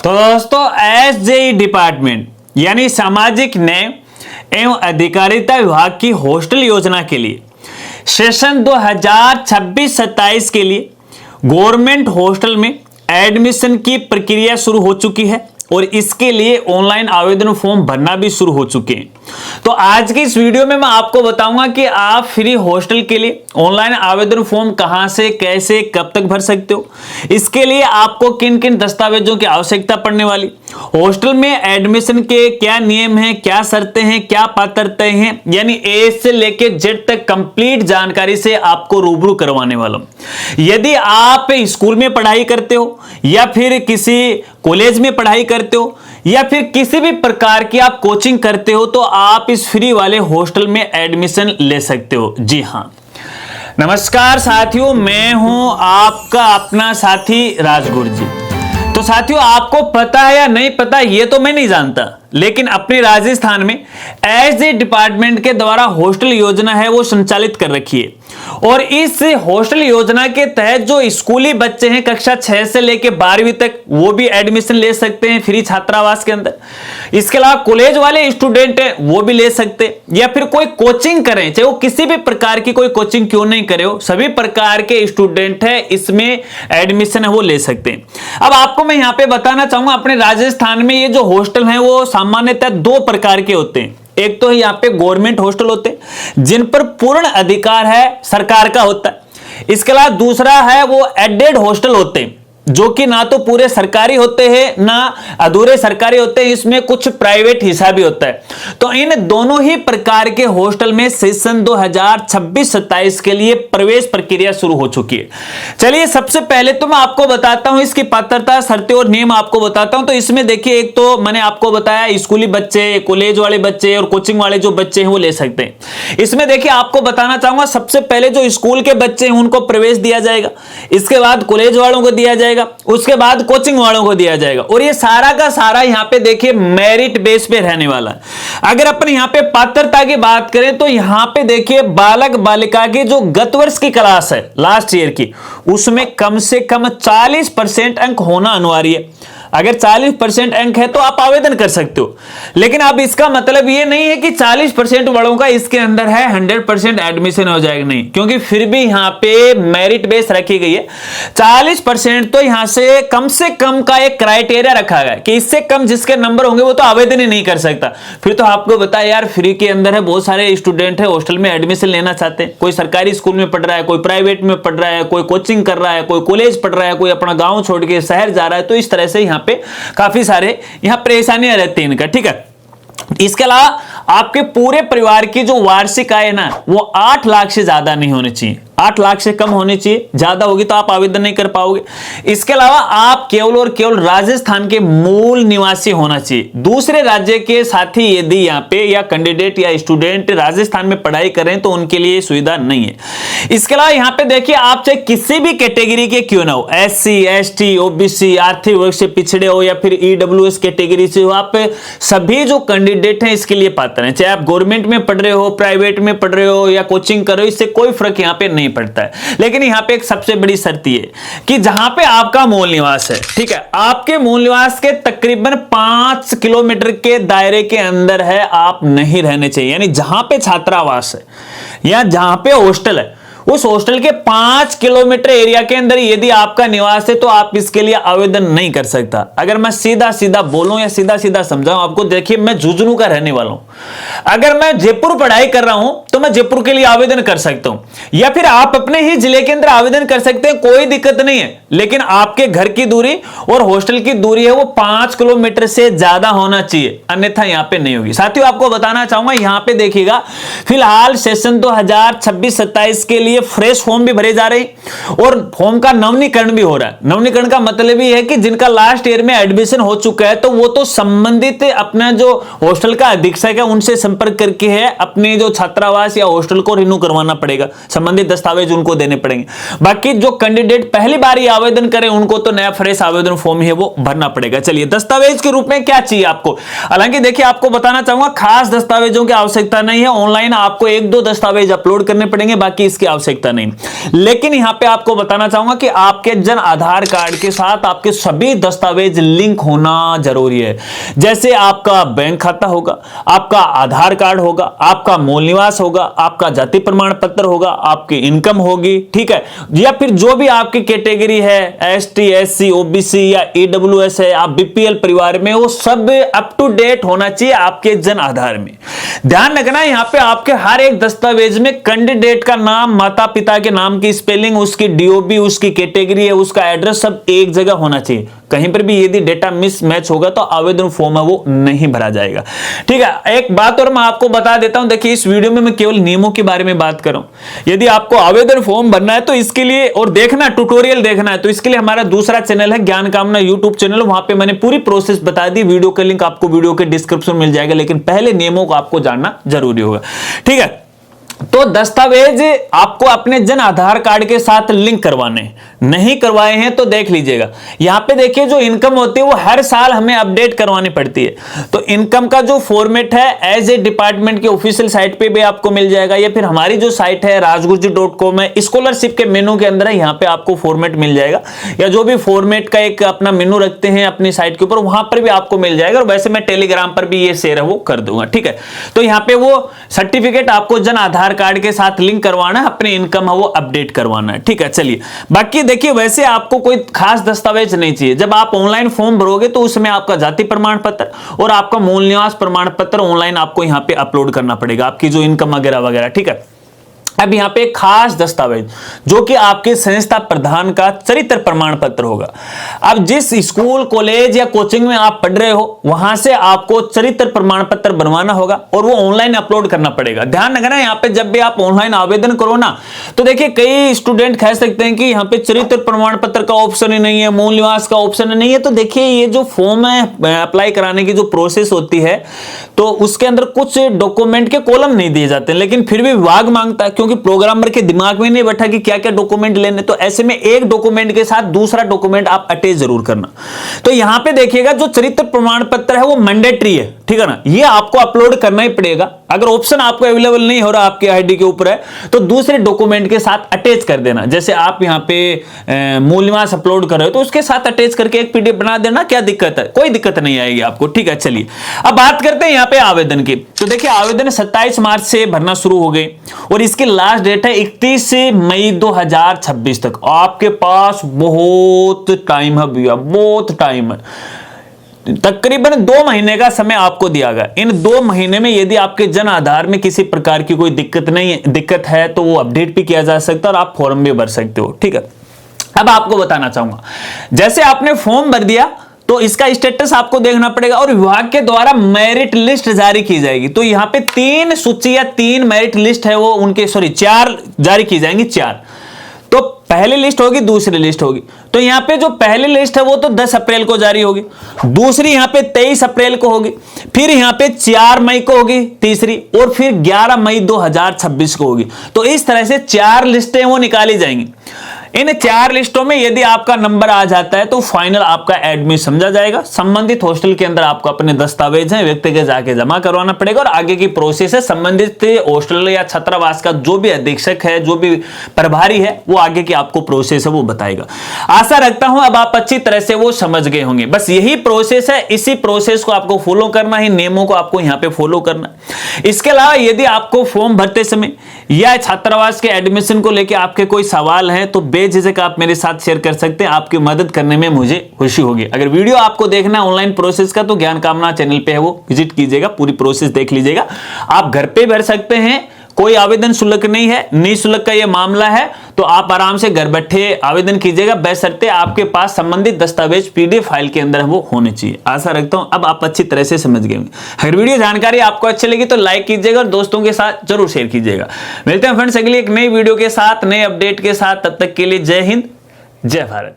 तो दोस्तों एसजेई डिपार्टमेंट यानी सामाजिक न्याय एवं अधिकारिता विभाग की हॉस्टल योजना के लिए सेशन 2026-27 के लिए गवर्नमेंट हॉस्टल में एडमिशन की प्रक्रिया शुरू हो चुकी है और इसके लिए ऑनलाइन आवेदन फॉर्म भरना भी शुरू हो चुके हैं। तो आज की इस वीडियो में मैं आपको बताऊंगा कि आप फ्री हॉस्टल के लिए ऑनलाइन आवेदन फॉर्म कहां से, कैसे, कब तक भर सकते हो, इसके लिए आपको किन किन दस्तावेजों की आवश्यकता पड़ने वाली, हॉस्टल में एडमिशन के क्या नियम हैं, क्या शर्तें हैं, क्या पात्रताएं हैं, यानी ए से लेकर जेड तक कंप्लीट जानकारी से आपको रूबरू करवाने वाला हूं। यदि आप स्कूल में पढ़ाई करते हो या फिर किसी कॉलेज में पढ़ाई करते हो या फिर किसी भी प्रकार की आप कोचिंग करते हो तो आप इस फ्री वाले हॉस्टल में एडमिशन ले सकते हो। जी हां, नमस्कार साथियों, मैं हूं आपका अपना साथी राजगुरु जी। तो साथियों, आपको पता है या नहीं पता ये तो मैं नहीं जानता, लेकिन अपने राजस्थान में एसजेई डिपार्टमेंट के द्वारा हॉस्टल योजना है वो संचालित कर रखी है और इस हॉस्टल योजना के तहत जो स्कूली बच्चे हैं कक्षा 6 से लेकर 12वीं तक वो भी एडमिशन ले सकते हैं फ्री छात्रावास के अंदर। इसके अलावा कॉलेज वाले स्टूडेंट हैं वो भी ले सकते हैं या फिर कोई कोचिंग करें, चाहे वो किसी भी प्रकार की कोई कोचिंग क्यों नहीं करे हो, सभी प्रकार के स्टूडेंट है इसमें एडमिशन है वो ले सकते हैं। अब आपको मैं यहां पे बताना चाहूंगा, अपने राजस्थान में ये जो हॉस्टल है वो सामान्यतः दो प्रकार के होते हैं। एक तो यहाँ पे गवर्नमेंट हॉस्टल होते हैं जिन पर पूर्ण अधिकार है सरकार का होता है। इसके अलावा दूसरा है वो एडेड हॉस्टल होते हैं जो कि ना तो पूरे सरकारी होते हैं ना अधूरे सरकारी होते हैं, इसमें कुछ प्राइवेट हिस्सा भी होता है। तो इन दोनों ही प्रकार के हॉस्टल में सेशन 2026-27 के लिए प्रवेश प्रक्रिया शुरू हो चुकी है। चलिए सबसे पहले तो मैं आपको बताता हूं इसकी पात्रता, शर्तें और नियम आपको बताता हूं। तो इसमें देखिए, एक तो मैंने आपको बताया स्कूली बच्चे, कॉलेज वाले बच्चे और कोचिंग वाले जो बच्चे हैं वो ले सकते हैं। इसमें देखिए आपको बताना चाहूंगा, सबसे पहले जो स्कूल के बच्चे हैं उनको प्रवेश दिया जाएगा, इसके बाद कॉलेज वालों को दिया जाएगा, उसके बाद कोचिंग वालों को दिया जाएगा और ये सारा का सारा यहां पे देखिए मेरिट बेस पे रहने वाला है। अगर अपन यहां पे पात्रता की बात करें तो यहां पे देखिए बालक बालिका की जो गत वर्ष की क्लास है लास्ट ईयर की, उसमें कम से कम 40% अंक होना अनिवार्य है। अगर 40% अंक है तो आप आवेदन कर सकते हो, लेकिन अब इसका मतलब ये नहीं है कि 40% वालों का इसके अंदर है 100% एडमिशन हो जाएगा, नहीं, क्योंकि फिर भी यहां पे मेरिट बेस रखी गई है। 40% तो यहां से कम का एक क्राइटेरिया रखा गया कि इससे कम जिसके नंबर होंगे वो तो आवेदन ही नहीं कर सकता। फिर तो आपको बताया यार, फ्री के अंदर है, बहुत सारे स्टूडेंट है हॉस्टल में एडमिशन लेना चाहते हैं, कोई सरकारी स्कूल में पढ़ रहा है, कोई प्राइवेट में पढ़ रहा है, कोई कोचिंग कर रहा है, कोई कॉलेज पढ़ रहा है, कोई अपना गांव छोड़ के शहर जा रहा है। तो इस तरह से यहाँ पे काफी सारे यहाँ परेशानियां रहती हैं इनका, ठीक है। इसके अलावा आपके पूरे परिवार की जो वार्षिक आय है ना वो 8 लाख से ज्यादा नहीं होनी चाहिए, 8 लाख से कम होनी चाहिए, ज्यादा होगी तो आप आवेदन नहीं कर पाओगे। इसके अलावा आप केवल और केवल राजस्थान के मूल निवासी होना चाहिए। दूसरे राज्य के साथी यदि यहाँ पे या कैंडिडेट या स्टूडेंट राजस्थान में पढ़ाई कर रहे हैं तो उनके लिए सुविधा नहीं है। इसके अलावा यहाँ पे देखिए, आप चाहे किसी भी कैटेगरी के क्यों ना हो, SC, ST, OBC, आर्थिक वर्ग से पिछड़े हो या फिर EWS कैटेगरी से हो, आप सभी जो कैंडिडेट हैं इसके लिए पात्र हैं। चाहे आप गवर्नमेंट में पढ़ रहे हो, प्राइवेट में पढ़ रहे हो या कोचिंग कर रहे हो, इससे कोई फर्क यहाँ पे नहीं पड़ता है। लेकिन यहां पे एक सबसे बड़ी शर्त है कि जहां पे आपका मूल निवास है, ठीक है, आपके मूल निवास के तकरीबन 5 किलोमीटर के दायरे के अंदर है, आप नहीं रहने चाहिए। यानी जहां पे छात्रावास है या जहां पे हॉस्टल है उस हॉस्टल के 5 किलोमीटर एरिया के अंदर यदि आपका निवास है तो आप इसके लिए आवेदन नहीं कर सकता। अगर मैं सीधा सीधा बोलूं या सीधा सीधा समझाऊं आपको, देखिए मैं झुंझुनू का रहने वाला हूं, अगर मैं जयपुर पढ़ाई कर रहा हूं तो मैं जयपुर के लिए आवेदन कर सकता हूं, या फिर आप अपने ही जिले के अंदर आवेदन कर सकते हैं, कोई दिक्कत नहीं है। लेकिन आपके घर की दूरी और हॉस्टल की दूरी है वो 5 किलोमीटर से ज्यादा होना चाहिए, अन्यथा यहां पे नहीं होगी। साथियों आपको बताना चाहूंगा, यहां पे देखिएगा फिलहाल सेशन 2026-27 के लिए फ्रेश फॉर्म भी भरे जा रहे हैं और फॉर्म का नवीनीकरण भी हो रहा है। नवीनीकरण का मतलब ये है कि जिनका लास्ट ईयर में एडमिशन हो चुका है तो वो तो संबंधित अपना जो हॉस्टल का अधीक्षक है उनसे संपर्क करके है अपने जो छात्रावास या हॉस्टल को रिन्यू करवाना पड़ेगा, संबंधित दस्तावेज उनको देने पड़ेंगे। बाकी जो कैंडिडेट पहली बार ही आवेदन करें उनको तो नया फ्रेश आवेदन फॉर्म है वो भरना पड़ेगा। चलिए, दस्तावेज के रूप में क्या चाहिए आपको, हालांकि देखिए आपको बताना चाहूंगा खास दस्तावेजों की आवश्यकता नहीं है। ऑनलाइन आपको 1-2 दस्तावेज अपलोड करने पड़ेंगे, बाकी इसकी आवश्यकता आवश्यकता नहीं। लेकिन यहां पे आपको बताना चाहूंगा कि आपके जन आधार कार्ड के साथ आपके सभी दस्तावेज लिंक होना जरूरी है। जैसे आपका बैंक खाता होगा, आपका आधार कार्ड होगा, आपका मूल निवास होगा, आपका जाति प्रमाण पत्र होगा, आपकी इनकम होगी, ठीक है, या फिर जो भी आपकी कैटेगरी है, एसटी, एससी, ओबीसी या ईडब्ल्यूएस है, आप बीपीएल परिवार में, वो सब अप टू डेट होना चाहिए आपके जन आधार में। ध्यान रखना यहां पे आपके हर एक दस्तावेज में कैंडिडेट का नाम, माता पिता के नाम की स्पेलिंग, उसकी डीओबी, उसकी कैटेगरी है, उसका एड्रेस सब एक जगह होना चाहिए। कहीं पर भी यदि डेटा मिसमैच होगा तो आवेदन फॉर्म है वो नहीं भरा जाएगा, ठीक है। एक बात और मैं आपको बता देता हूं, देखिए इस वीडियो में मैं केवल नियमों के बारे में बात कर रहा हूं। यदि आपको आवेदन फॉर्म भरना है तो इसके लिए, और देखना ट्यूटोरियल देखना है, तो इसके लिए हमारा दूसरा चैनल है ज्ञान कामना यूट्यूब चैनल, वहां पे मैंने पूरी प्रोसेस बता दी। वीडियो का लिंक आपको वीडियो के डिस्क्रिप्शन में मिल जाएगा, लेकिन पहले नियमों को आपको जानना जरूरी होगा, ठीक है। तो दस्तावेज आपको अपने जन आधार कार्ड के साथ लिंक करवाने, नहीं करवाए हैं तो देख लीजिएगा। यहां पे देखिए जो इनकम होती है वो हर साल हमें अपडेट करवानी पड़ती है। तो इनकम का जो फॉर्मेट है एज ए डिपार्टमेंट के ऑफिशियल साइट पे भी आपको मिल जाएगा, या फिर हमारी जो साइट है rajgurji.com है, स्कॉलरशिप के मेनू के अंदर है, यहां पे आपको फॉर्मेट मिल जाएगा, या जो भी फॉर्मेट का एक अपना मेनू रखते हैं अपनी साइट के ऊपर, वहां पर भी आपको मिल जाएगा। और वैसे मैं टेलीग्राम पर भी ये शेयर है वो कर दूंगा, ठीक है। तो यहां पे वो सर्टिफिकेट आपको जन आधार कार्ड के साथ लिंक करवाना है, अपनी इनकम है वो अपडेट करवाना है, ठीक है। चलिए बाकी देखिए, वैसे आपको कोई खास दस्तावेज नहीं चाहिए। जब आप ऑनलाइन फॉर्म भरोगे तो उसमें आपका जाति प्रमाण पत्र और आपका मूल निवास प्रमाण पत्र ऑनलाइन आपको यहां पे अपलोड करना पड़ेगा, आपकी जो इनकम वगैरह वगैरह, ठीक है। अब यहां पे एक खास दस्तावेज जो कि आपके संस्था प्रधान का चरित्र प्रमाण पत्र होगा। अब जिस स्कूल, कॉलेज या कोचिंग में आप पढ़ रहे हो वहां से आपको चरित्र प्रमाण पत्र बनवाना होगा और वो ऑनलाइन अपलोड करना पड़ेगा। ध्यान रखना यहां पे जब भी आप ऑनलाइन आवेदन करो ना, तो देखिए कई स्टूडेंट कह सकते हैं कि यहां पे चरित्र प्रमाण पत्र का ऑप्शन ही नहीं है, मूल निवास का ऑप्शन नहीं है। तो देखिए ये जो फॉर्म है अप्लाई कराने की जो प्रोसेस होती है, तो उसके अंदर कुछ डॉक्यूमेंट के कॉलम नहीं दिए जाते, लेकिन फिर भी विभाग मांगता है, क्योंकि प्रोग्रामर के दिमाग में नहीं बैठा कि क्या क्या डॉक्यूमेंट लेने। तो ऐसे में एक डॉक्यूमेंट के साथ दूसरा डॉक्यूमेंट आप अटैच जरूर करना। तो यहां पे देखिएगा जो चरित्र प्रमाण पत्र है वो मैंडेटरी है, ठीक है ना, ये आपको अपलोड करना ही पड़ेगा। अगर ऑप्शन आपको अवेलेबल नहीं हो रहा आपके आईडी के ऊपर है तो दूसरे डॉक्यूमेंट के साथ अटैच कर देना। जैसे आप यहां पे मूल निवास अपलोड कर रहे हो तो उसके साथ अटैच करके एक पीडीएफ बना देना, क्या दिक्कत है, कोई दिक्कत नहीं आएगी आपको, ठीक है। चलिए अब बात करते हैं यहां पे आवेदन की। तो देखिए आवेदन 27 मार्च से भरना शुरू हो गए और इसकी लास्ट डेट है 31 मई 2026 तक। आपके पास बहुत टाइम है भैया, बहुत टाइम है, तकरीबन 2 महीने का समय आपको दिया गया। इन 2 महीने में यदि आपके जन आधार में किसी प्रकार की कोई दिक्कत है तो वो अपडेट भी किया जा सकता है और आप फॉर्म भी भर सकते हो, ठीक है। अब आपको बताना चाहूंगा, जैसे आपने फॉर्म भर दिया तो इसका स्टेटस आपको देखना पड़ेगा और विभाग के द्वारा मेरिट लिस्ट जारी की जाएगी। तो यहां पे 3 सूची या 3 मेरिट लिस्ट है वो उनके 4 जारी की जाएंगी, 4। तो पहली लिस्ट होगी, दूसरी लिस्ट होगी। तो यहां पे जो पहली लिस्ट है वो तो 10 अप्रैल को जारी होगी, दूसरी यहां पे 23 अप्रैल को होगी, फिर यहां पे 4 मई को होगी तीसरी, और फिर 11 मई 2026 को होगी। तो इस तरह से 4 लिस्टें वो निकाली जाएंगी। इन 4 लिस्टों में यदि आपका नंबर आ जाता है तो फाइनल आपका एडमिट समझा जाएगा। संबंधित हॉस्टल के अंदर आपको अपने दस्तावेज हैं व्यक्तिगत जाके जमा करवाना पड़ेगा और आगे की प्रोसेस है संबंधित हॉस्टल या छात्रावास का जो भी अधीक्षक है, जो भी प्रभारी है, वो आगे की आपको प्रोसेस है वो बताएगा। आशा रखता हूं अब आप अच्छी तरह से वो समझ गए होंगे। बस यही प्रोसेस है, इसी प्रोसेस को आपको फॉलो करना है, नियमों को आपको यहां पे फॉलो करना है। इसके अलावा यदि आपको फॉर्म भरते समय या छात्रावास के एडमिशन को लेकर आपके कोई सवाल है तो बेझिझक आप मेरे साथ शेयर कर सकते हैं, आपकी मदद करने में मुझे खुशी होगी। अगर वीडियो आपको देखना है ऑनलाइन प्रोसेस का तो ज्ञान कामना चैनल पे है वो विजिट कीजिएगा, पूरी प्रोसेस देख लीजिएगा। आप घर पे भर सकते हैं, कोई आवेदन शुल्क नहीं है, निःशुल्क का यह मामला है। तो आप आराम से घर बैठे आवेदन कीजिएगा, बशर्ते आपके पास संबंधित दस्तावेज पीडीएफ फाइल के अंदर वो होने चाहिए। आशा रखता हूं अब आप अच्छी तरह से समझ गए होंगे। अगर वीडियो जानकारी आपको अच्छी लगी तो लाइक कीजिएगा और दोस्तों के साथ जरूर शेयर कीजिएगा। मिलते हैं फ्रेंड्स अगली एक नई वीडियो के साथ, नए अपडेट के साथ। तब तक के लिए जय हिंद, जय भारत।